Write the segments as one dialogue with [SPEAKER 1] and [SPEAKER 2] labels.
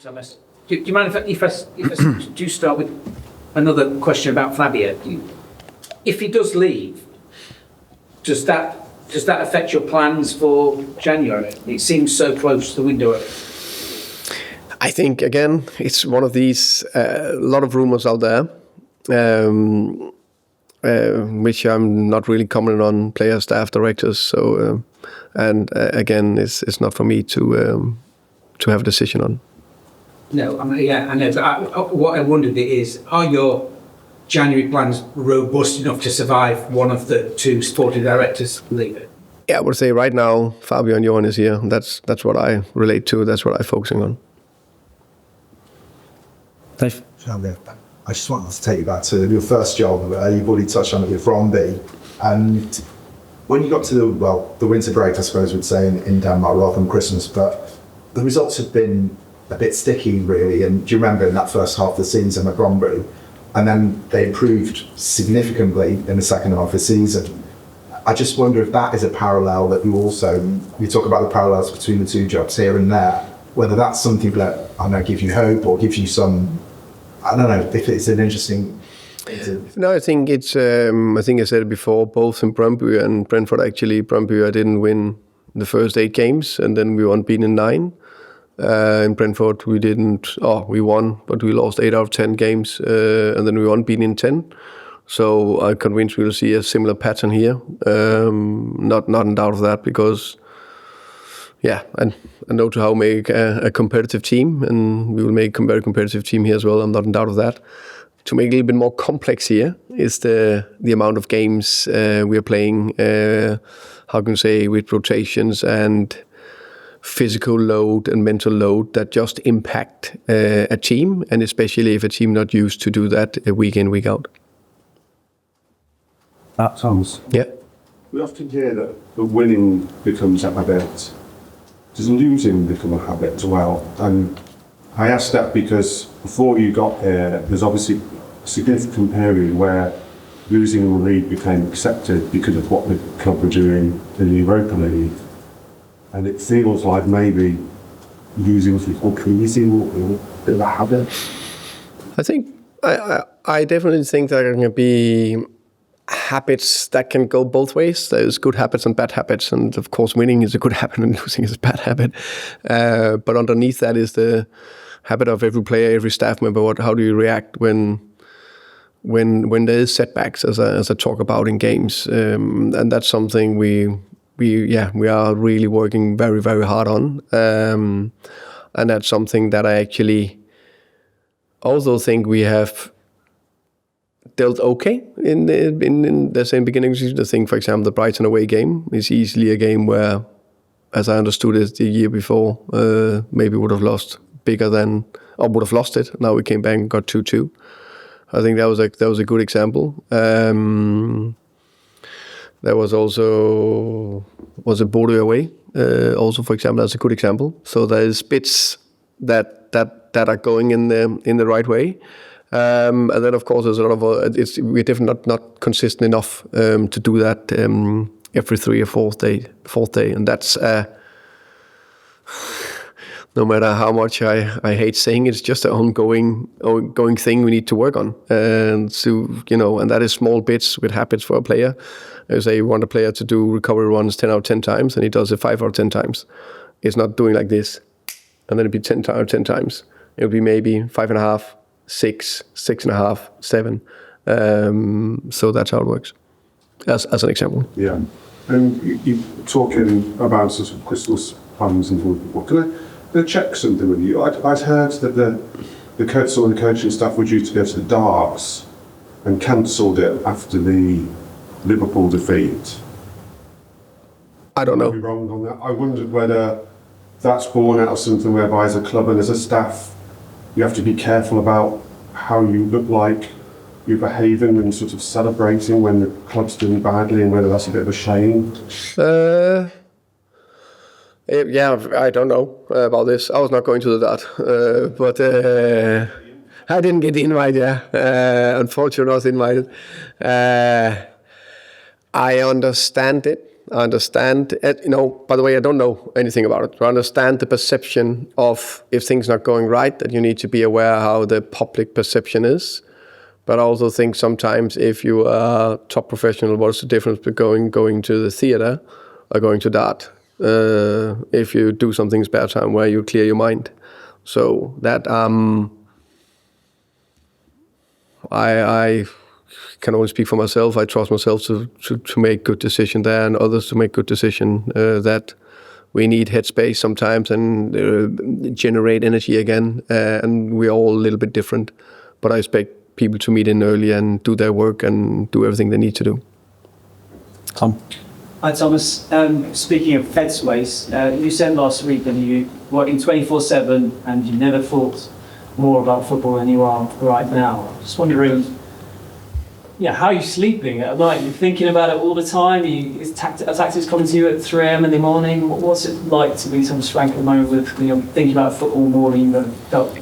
[SPEAKER 1] Thomas. Do you mind if I do start with another question about Fabio? If he does leave, does that affect your plans for January? It seems so close to the window.
[SPEAKER 2] I think, again, it's one of these, a lot of rumors out there, which I'm not really commenting on, players, staff, directors. So, again, it's not for me to have a decision on.
[SPEAKER 1] No, I know. But what I wondered is, are your January plans robust enough to survive one of the two sporting directors leaving?
[SPEAKER 2] Yeah, I would say right now, Fabio and Johan is here. That's what I relate to. That's what I'm focusing on.
[SPEAKER 3] Dave?
[SPEAKER 4] I just wanted to take you back to your first job. You've already touched on it with Brøndby. And when you got to the winter break, I suppose we'd say in Denmark rather than Christmas, but the results have been a bit sticky, really. And do you remember in that first half of the season at Brøndby? And then they improved significantly in the second half of the season. I just wonder if that is a parallel that you talk about the parallels between the two jobs here and there, whether that's something that, I don't know, gives you hope or gives you some, I don't know, if it's an interesting...
[SPEAKER 2] No, I think it's, I think I said it before, both in Brøndby and Brentford, actually. Brøndby, I didn't win the first 8 games, and then we were unbeaten in 9. In Brentford, we won, but we lost 8 out of 10 games, and then we were unbeaten in 10. So I'm convinced we'll see a similar pattern here. Not in doubt of that, because, I know to how make a competitive team, and we will make a very competitive team here as well. I'm not in doubt of that. To make it a little bit more complex here is the amount of games we are playing, how can you say, with rotations and physical load and mental load that just impact a team, and especially if a team not used to do that week in, week out.
[SPEAKER 3] Thomas?
[SPEAKER 2] Yeah.
[SPEAKER 5] We often hear that winning becomes a habit. Does losing become a habit as well? And I ask that because before you got here, there's obviously a significant period where losing in the league became accepted because of what the club were doing in the Europa League. And it feels like maybe losing was easy or a bit of a habit.
[SPEAKER 2] I think, I definitely think there can be habits that can go both ways. There's good habits and bad habits, and of course winning is a good habit and losing is a bad habit. But underneath that is the habit of every player, every staff member. How do you react when there is setbacks, as I talk about in games, and that's something we are really working very, very hard on, and that's something that I actually also think we have dealt okay in the same beginning. I think, for example, the Brighton away game is easily a game where, as I understood it the year before, maybe would have lost bigger than, or would have lost it. Now we came back and got 2-2. I think that was a good example. There was also a Bordeaux away, also, for example, that's a good example. So there's bits that are going in the right way. And then, of course, there's a lot of we're definitely not consistent enough to do that every 3 or 4th day, and that's no matter how much I hate saying it, it's just an ongoing thing we need to work on, and that is small bits with habits for a player. As I want a player to do recovery runs 10 out of 10 times, and he does it 5 out of 10 times. It's not doing like this, and then it'll be 10 out of 10 times. It'll be maybe 5.5. 6, 6.5, 7. So that's how it works, as an example.
[SPEAKER 5] Yeah. And you're talking about sort of Christmas plans and what. Can I check something with you? I'd heard that the coaching staff were due to go to the Darts and cancelled it after the Liverpool defeat.
[SPEAKER 2] I don't know.
[SPEAKER 5] I might be wrong on that. I wondered whether that's born out of something whereby as a club and as a staff you have to be careful about how you look like you're behaving and sort of celebrating when the club's doing badly, and whether that's a bit of a shame.
[SPEAKER 2] I don't know about this. I was not going to that, but I didn't get the invite. Unfortunately, not invited. I understand it. I understand. By the way, I don't know anything about it. I understand the perception of if things not going right, that you need to be aware how the public perception is. But I also think sometimes if you are top professional, what's the difference between going to the theater or going to dart? If you do something spare time where you clear your mind. So that I can only speak for myself. I trust myself to make good decision there, and others to make good decision. That we need headspace sometimes and generate energy again, and we're all a little bit different. But I expect people to meet in early and do their work and do everything they need to do.
[SPEAKER 3] Tom.
[SPEAKER 6] Hi Thomas. Speaking of headspace, you said last week that you working 24/7 and you never thought more about football than you are right now. Just wondering, how are you sleeping at night? You're thinking about it all the time. Is tactics coming to you at 3 a.m. in the morning? What's it like to be Thomas Frank at the moment with thinking about football more than you've felt?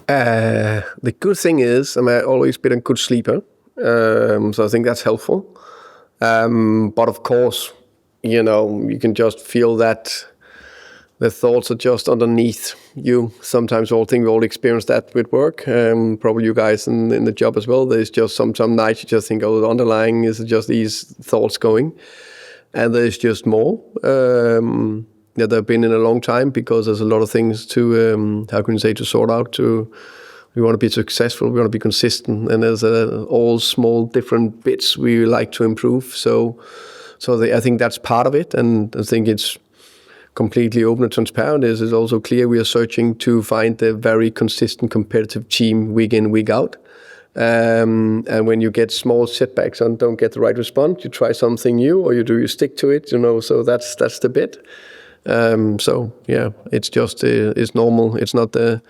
[SPEAKER 2] The good thing is, I've always been a good sleeper, so I think that's helpful. But of course, you can just feel that the thoughts are just underneath you. Sometimes I think we all experience that with work, probably you guys in the job as well. There's just some nights you just think, the underlying is just these thoughts going. And there's just more that they've been in a long time, because there's a lot of things to, to sort out. We want to be successful, we want to be consistent, and there's all small different bits we like to improve. So I think that's part of it, and I think it's completely open and transparent. It's also clear we are searching to find a very consistent competitive team week in, week out. And when you get small setbacks and don't get the right response, you try something new, or you stick to it, so that's the bit. It's just it's normal. It's not the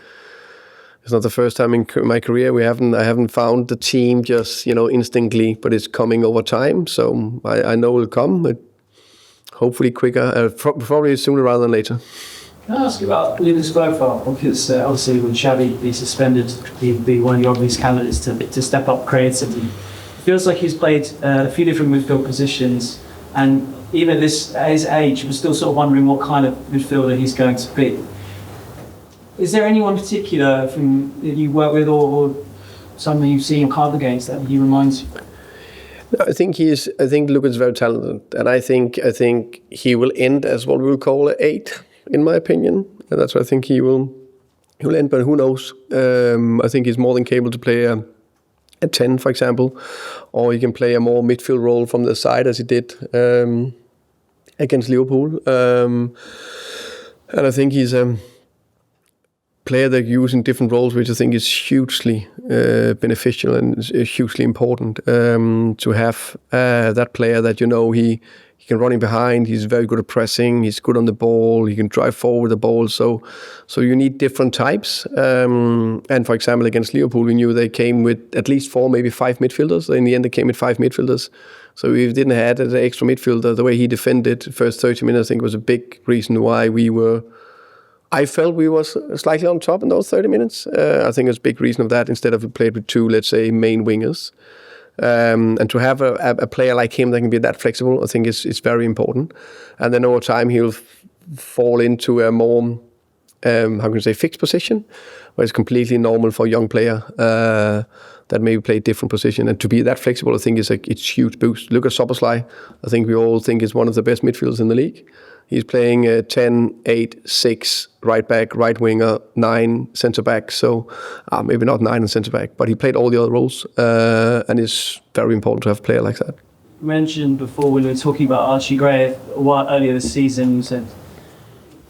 [SPEAKER 2] first time in my career I haven't found the team just instantly, but it's coming over time. So I know it'll come, but hopefully quicker, probably sooner rather than later.
[SPEAKER 6] Can I ask you about Lucas Bergvall? Because obviously when Xavi be suspended, he'd be one of the obvious candidates to step up creatively. It feels like he's played a few different midfield positions, and even at his age, we're still sort of wondering what kind of midfielder he's going to be. Is there anyone particular that you work with, or someone you've seen your card against that he reminds you?
[SPEAKER 2] I think Lucas is very talented, and I think he will end as what we will call an 8, in my opinion, and that's what I think he will end. But who knows? I think he's more than capable to play a 10, for example, or he can play a more midfield role from the side as he did against Liverpool. And I think he's a player that you use in different roles, which I think is hugely beneficial and is hugely important to have that player that he can run in behind. He's very good at pressing. He's good on the ball. He can drive forward the ball. So you need different types. And for example, against Liverpool, we knew they came with at least 4, maybe 5 midfielders. In the end, they came with 5 midfielders. So if we didn't have an extra midfielder, the way he defended the first 30 minutes, I think was a big reason why I felt we was slightly on top in those 30 minutes. I think it's a big reason of that, instead of we played with 2, let's say, main wingers. And to have a player like him that can be that flexible, I think is very important. And then over time, he'll fall into a more, fixed position, where it's completely normal for a young player that maybe play a different position. And to be that flexible, I think it's huge boost. Look at Szoboszlai. I think we all think is one of the best midfielders in the league. He's playing 10, 8, 6, right back, right winger, 9, centre back. So maybe not 9 and centre back, but he played all the other roles, and it's very important to have a player like that.
[SPEAKER 6] You mentioned before when we were talking about Archie Gray a while earlier this season, you said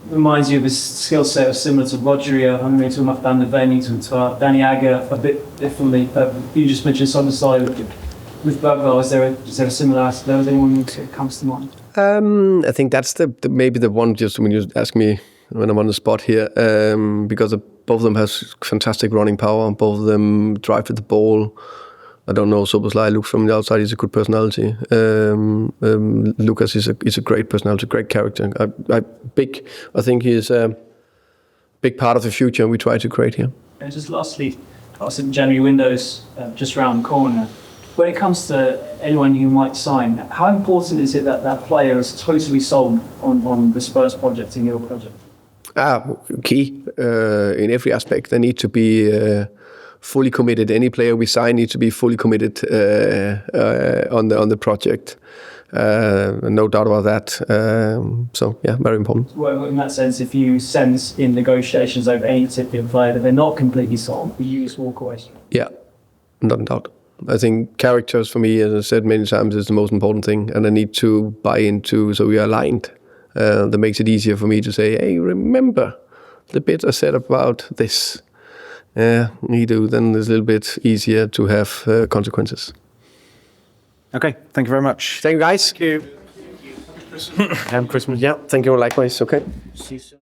[SPEAKER 6] reminds you of his skill set similar to Rodri. I'm going to talk about Van der Ven, to Danny Agger a bit differently. You just mentioned Szoboszlai with Bergvall. Is there a similarity there? Is anyone that comes to mind?
[SPEAKER 2] I think that's maybe the one, just when you ask me when I'm on the spot here, because both of them has fantastic running power. Both of them drive with the ball. I don't know, Szoboszlai looks from the outside, he's a good personality. Lucas is a great personality, great character. I think he's a big part of the future we try to create here.
[SPEAKER 6] And just lastly, obviously the January window's just around the corner. when it comes to anyone you might sign, how important is it that that player is totally sold on the Spurs project and your project?
[SPEAKER 2] Key in every aspect. They need to be fully committed. Any player we sign needs to be fully committed on the project. No doubt about that. So yeah, very important.
[SPEAKER 6] Well, in that sense, if you sense in negotiations over any particular player that they're not completely sold, you just walk away.
[SPEAKER 2] Yeah, not in doubt. I think characters for me, as I said many times, is the most important thing, and I need to buy into so we are aligned. That makes it easier for me to say, hey, remember the bit I said about this. Yeah, you do. Then it's a little bit easier to have consequences.
[SPEAKER 3] Okay, thank you very much.
[SPEAKER 2] Thank you, guys.
[SPEAKER 3] Thank you.
[SPEAKER 2] Have Christmas. Yeah, thank you likewise. Okay.
[SPEAKER 1] See you soon.